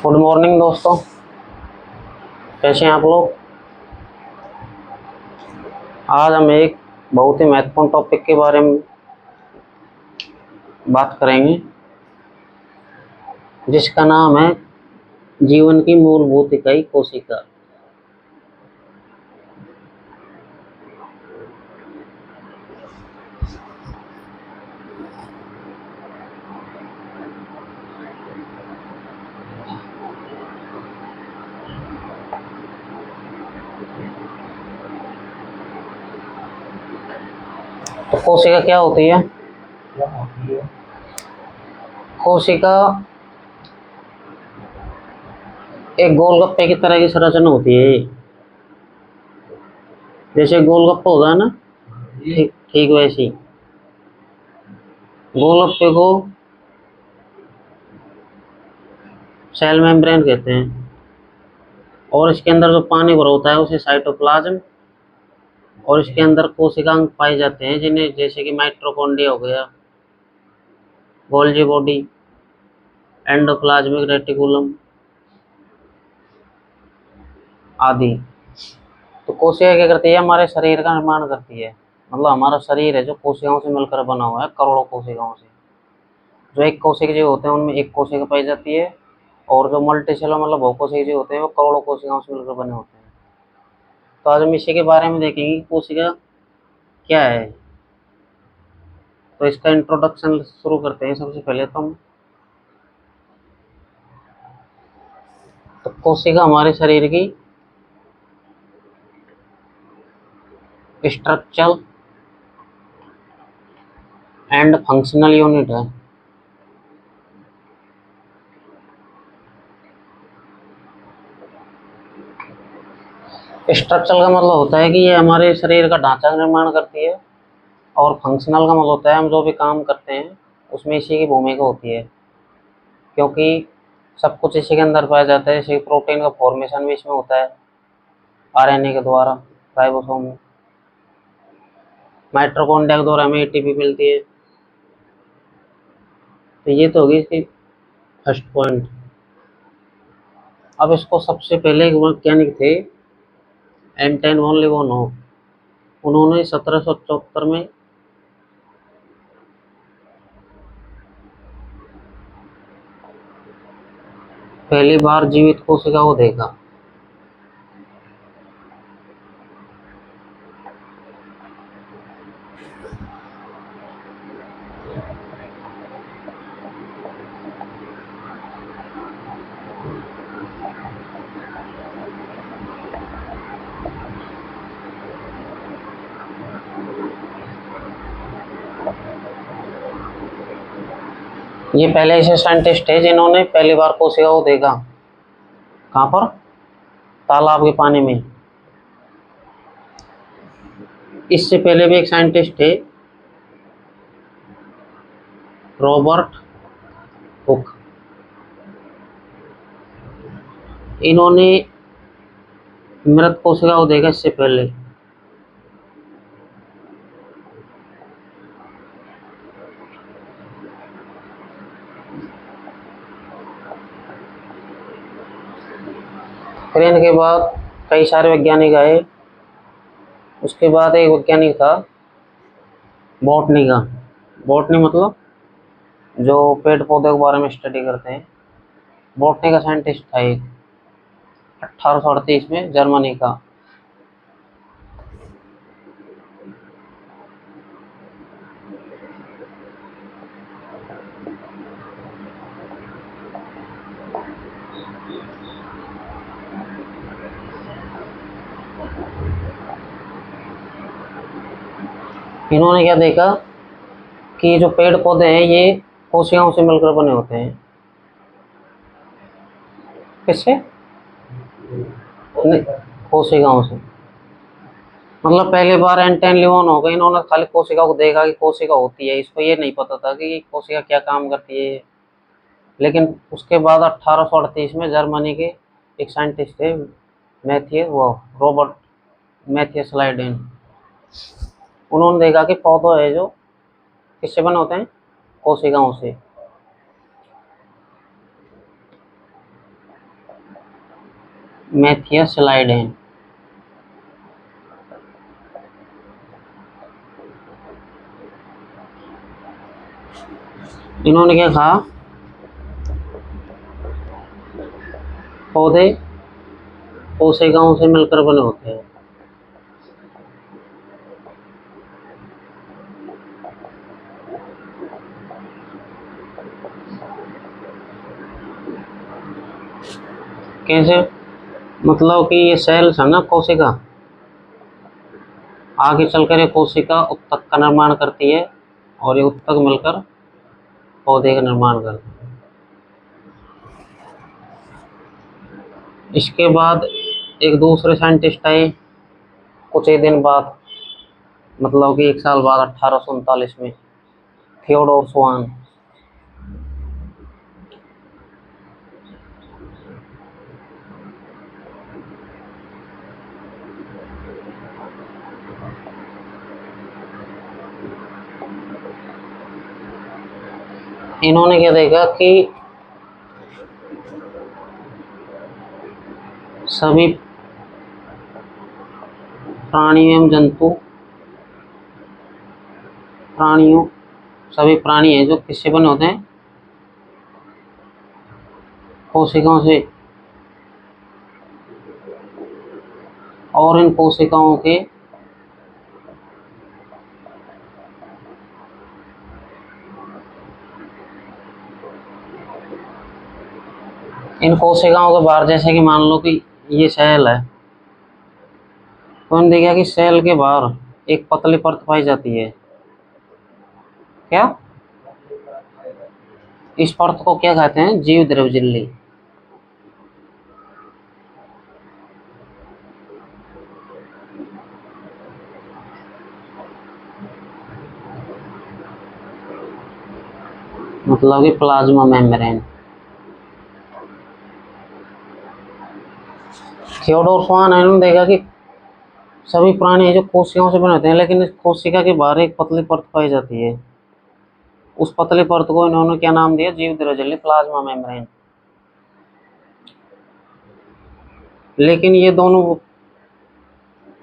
Good morning दोस्तों, कैसे हैं आप लोग। आज हम एक बहुत ही महत्वपूर्ण टॉपिक के बारे में बात करेंगे, जिसका नाम है जीवन की मूलभूत इकाई कोशिका। तो कोशिका क्या होती है? कोशिका एक गोलगप्पे की तरह की संरचना होती है। जैसे गोलगप्पा होता है ना, ठीक ठीक वैसी गोलगप्पे को सेल मेम्ब्रेन कहते हैं, और इसके अंदर जो पानी भरा होता है उसे साइटोप्लाज्म, और इसके अंदर कोशिकांग पाए जाते हैं जिन्हें जैसे कि माइटोकॉन्ड्रिया हो गया, गोल्जी बॉडी, एंडोप्लाज्मिक रेटिकुलम आदि। तो कोशिका क्या करती है? हमारे शरीर का निर्माण करती है। मतलब हमारा शरीर है जो कोशिकाओं से मिलकर बना हुआ है, करोड़ों कोशिकाओं से। जो एक कोशिका जो होते हैं उनमें एक कोशिका पाई जाती है, और जो मल्टी सेलर मतलब बहुकोशिकीय जो होते हैं वो करोड़ों कोशिकाओं से मिलकर बने होते हैं। तो आज हम इसी के बारे में देखेंगे कि कोशिका क्या है। तो इसका इंट्रोडक्शन शुरू करते हैं। सबसे पहले तो हम कोशिका हमारे शरीर की स्ट्रक्चरल एंड फंक्शनल यूनिट है। स्ट्रक्चरल का मतलब होता है कि ये हमारे शरीर का ढांचा निर्माण करती है, और फंक्शनल का मतलब होता है हम जो भी काम करते हैं उसमें इसी की भूमिका होती है, क्योंकि सब कुछ इसी के अंदर पाया जाता है। जैसे प्रोटीन का फॉर्मेशन भी इसमें होता है आरएनए के द्वारा, राइबोसोम में। माइटोकॉन्ड्रिया के द्वारा हमें एटीपी मिलती है। तो ये तो होगी इसकी फर्स्ट पॉइंट। अब इसको सबसे पहले एक वैज्ञानिक थे, एंटन वॉन लियोनोव। उन्होंने 1774 में पहली बार जीवित कोशिका को देखा। ये पहले ऐसे साइंटिस्ट थे जिन्होंने पहली बार कोशिका को देखा। कहाँ पर? तालाब के पानी में। इससे पहले भी एक साइंटिस्ट थे, रॉबर्ट हुक। इन्होंने मृत कोशिका को देखा इससे पहले। फिर इनके बाद कई सारे वैज्ञानिक आए। उसके बाद एक वैज्ञानिक था बॉटनी का। बॉटनी मतलब जो पेड़ पौधे के बारे में स्टडी करते हैं, बॉटनी का साइंटिस्ट था एक, 1838 में, जर्मनी का। इन्होंने क्या देखा कि जो पेड़ पौधे हैं ये कोशिकाओं से मिलकर बने होते हैं। किससे? नहीं, कोशिकाओं से। मतलब पहली बार एंटन लियोन हो गए, इन्होंने खाली कोशिका को देखा कि कोशिका होती है। इसको ये नहीं पता था कि कोशिका क्या काम करती है। लेकिन उसके बाद 1838 में जर्मनी के एक साइंटिस्ट थे, मैथियस वो रॉबर्ट मैथियस लाइडेन। उन्होंने देखा कि पौधे है जो किससे बने होते हैं? कोशिकाओं से। Matthias Schleiden. इन्होंने क्या कहा, पौधे कोशिकाओं से मिलकर बने होते हैं। कैसे, मतलब कि ये सेल्स है ना कोशिका, आगे चलकर ये कोशिका उत्तक का निर्माण करती है और ये उत्तक मिलकर पौधे का निर्माण करते हैं। इसके बाद एक दूसरे साइंटिस्ट आए कुछ ही दिन बाद, मतलब कि 1 साल बाद 1839 में, थियोडोर स्वान। इन्होंने क्या देखा कि सभी प्राणी एवं जंतु, प्राणियों, सभी प्राणी हैं जो किससे बने होते हैं, कोशिकाओं से। और इन कोशिकाओं के इन कोशिकाओं के बाहर, जैसे कि मान लो कि ये सेल है, तो हमने देखा कि सेल के बाहर एक पतली परत पाई जाती है। क्या, इस परत को क्या कहते हैं, जीव द्रव झिल्ली। मतलब कि प्लाज्मा मेम्ब्रेन। थियोडोर स्वान ने देखा कि सभी प्राणी हैं जो कोशिकाओं से बने होते हैं, लेकिन इस कोशिका के बाहर एक पतली परत पाई जाती है। उस पतली परत को इन्होंने क्या नाम दिया, जीव द्रव झिल्ली, प्लाज्मा मेम्ब्रेन। लेकिन ये दोनों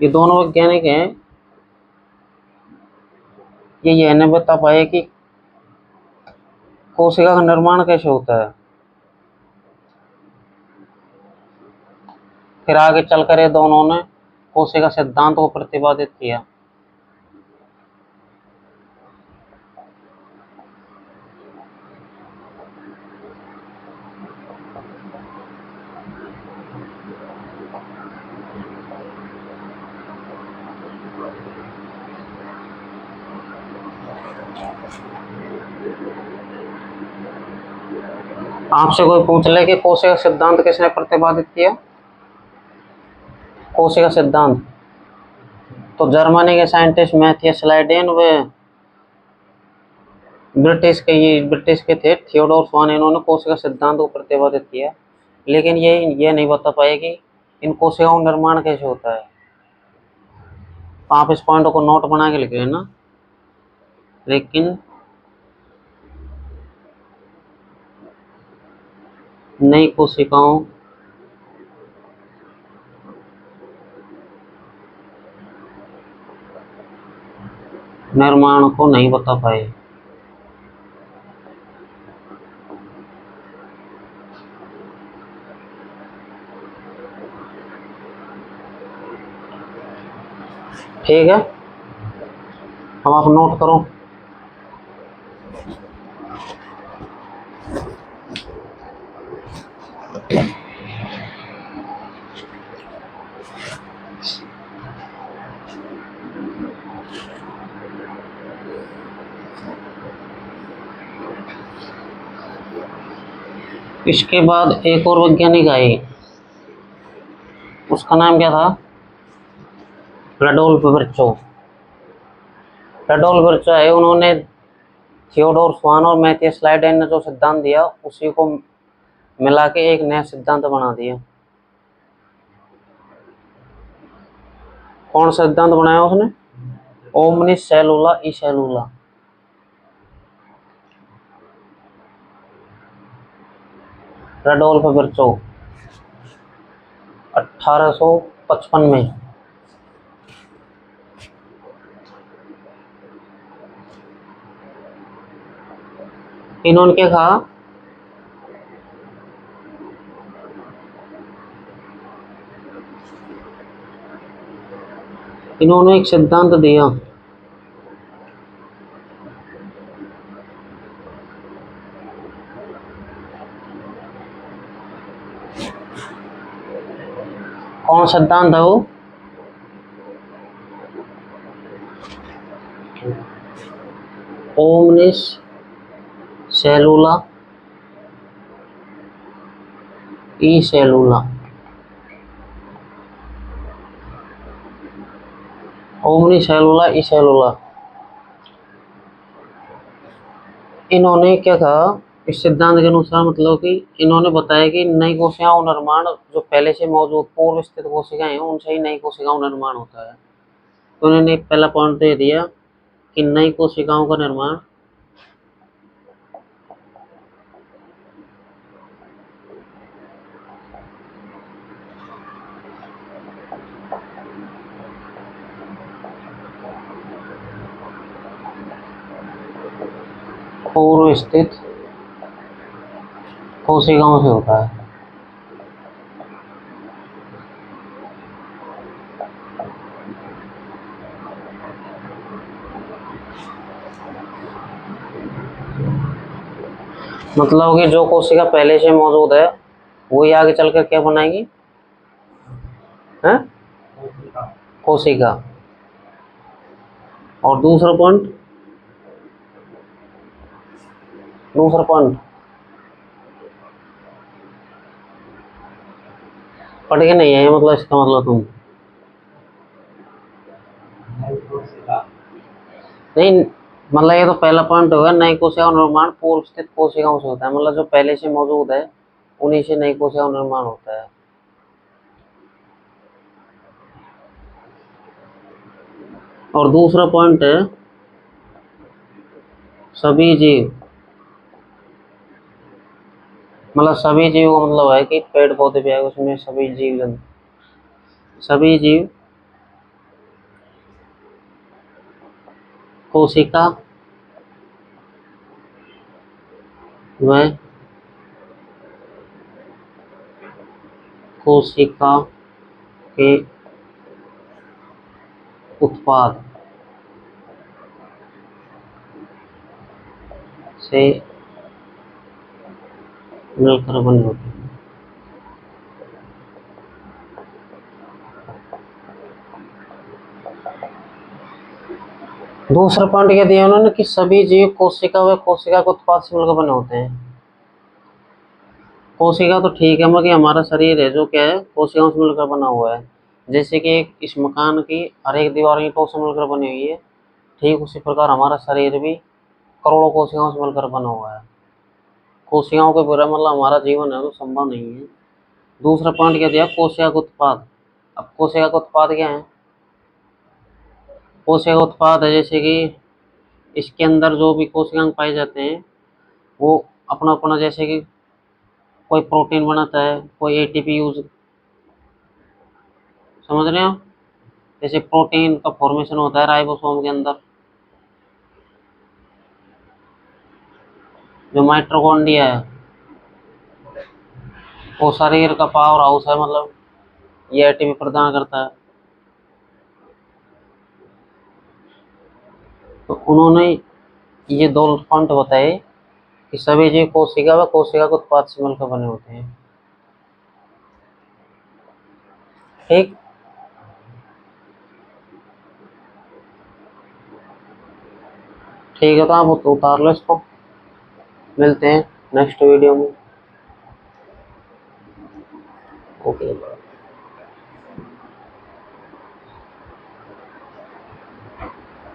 वैज्ञानिक हैं, ये यह नहीं बता पाए कि कोशिका का निर्माण कैसे होता है। फिर आगे चलकर ये दोनों ने कोशिका सिद्धांत को प्रतिपादित किया। आपसे कोई पूछ ले कि कोशिका सिद्धांत किसने प्रतिपादित किया, कोशिका सिद्धांत, तो जर्मनी के साइंटिस्ट मैथियस स्लाइडेन व ब्रिटिश के थे थियोडोर स्वान, इन्होंने कोशिका सिद्धांत को प्रतिपादित किया। लेकिन ये नहीं बता पाए कि इन कोशिकाओं का निर्माण कैसे होता है। तो आप इस पॉइंट को नोट बना के लिख लेना। लेकिन नई कोशिकाओं निर्माण को नहीं बता पाए। ठीक है, हम आप नोट करो। इसके बाद एक और वैज्ञानिक आए, उसका नाम क्या था, रडोल्फ विर्चो। रडोल्फ विर्चो है, उन्होंने थियोडोर स्वान और मैथियस स्लाइडेन ने जो सिद्धांत दिया उसी को मिला के एक नया सिद्धांत बना दिया। कौन सा सिद्धांत बनाया उसने, ओमनिस सेलुला ई सेलुला। रडोल्फ विर्चो 1855 में। इन्होंने क्या कहा? इन्होंने एक सिद्धांत दिया। कौन सिद्धांत है वो? ओमनिस सेलुला ई सेलुला। ओमनी सेलुला ई सेलुला। इन्होंने क्या कहा? इस सिद्धांत के अनुसार मतलब कि इन्होंने बताया कि नई कोशिकाओं का निर्माण जो पहले से मौजूद पूर्व स्थित कोशिकाएं हैं उनसे ही नई कोशिकाओं का निर्माण होता है। तो उन्होंने एक पहला पॉइंट दे दिया कि नई कोशिकाओं का निर्माण पूर्व स्थित कोशिकाओं से होता है। मतलब कि जो कोशिका पहले से मौजूद है वही आगे चलकर क्या बनाएगी? है कोशिका। और दूसरा पॉइंट पढ़ के नहीं है मतलब इसका मतलब तुम नहीं, मतलब ये तो पहला पॉइंट होगा नई कोशिका निर्माण पूर्व स्थित कोशिकाओं से होता है, मतलब जो पहले से मौजूद है उन्हीं से नई कोशिका निर्माण होता है। और दूसरा पॉइंट है सभी जीव, मतलब सभी जीव का मतलब है कि पेड़ पौधे भी है उसमें सभी जीव जंतु, सभी जीव कोशिका व कोशिका के उत्पाद से मिलकर बने होते हैं। दूसरा पॉइंट क्या दिया उन्होंने कि सभी जीव कोशिका व कोशिका के उत्पाद से मिलकर बने होते हैं। कोशिका तो ठीक है मगर हमारा शरीर है जो क्या है कोशिकाओं से मिलकर बना हुआ है। जैसे कि एक इस मकान की हर एक दीवार ईंटों से मिलकर बनी हुई है, ठीक उसी प्रकार हमारा शरीर भी करोड़ों कोशिकाओं से मिलकर बना हुआ है। कोशिकाओं के बिना मतलब हमारा जीवन है तो संभव नहीं है। दूसरा पॉइंट क्या दिया? कोशिका का उत्पाद। अब कोशिका का उत्पाद क्या है? कोशिका का उत्पाद है जैसे कि इसके अंदर जो भी कोशिकांग पाए जाते हैं वो अपना अपना, जैसे कि कोई प्रोटीन बनाता है, कोई एटीपी यूज, समझ रहे हो? जैसे प्रोटीन का फॉर्मेशन होता है राइबोसोम के अंदर, जो माइटोकॉन्ड्रिया है वो शरीर का पावर हाउस है, मतलब ये एटीपी प्रदान करता है। तो उन्होंने ये दो पॉइंट बताए कि सभी जीव कोशिका व कोशिका के उत्पाद से मिलकर बने होते हैं। ठीक, ठीक है, तो आप उतार लो इसको, मिलते हैं नेक्स्ट वीडियो में। ओके।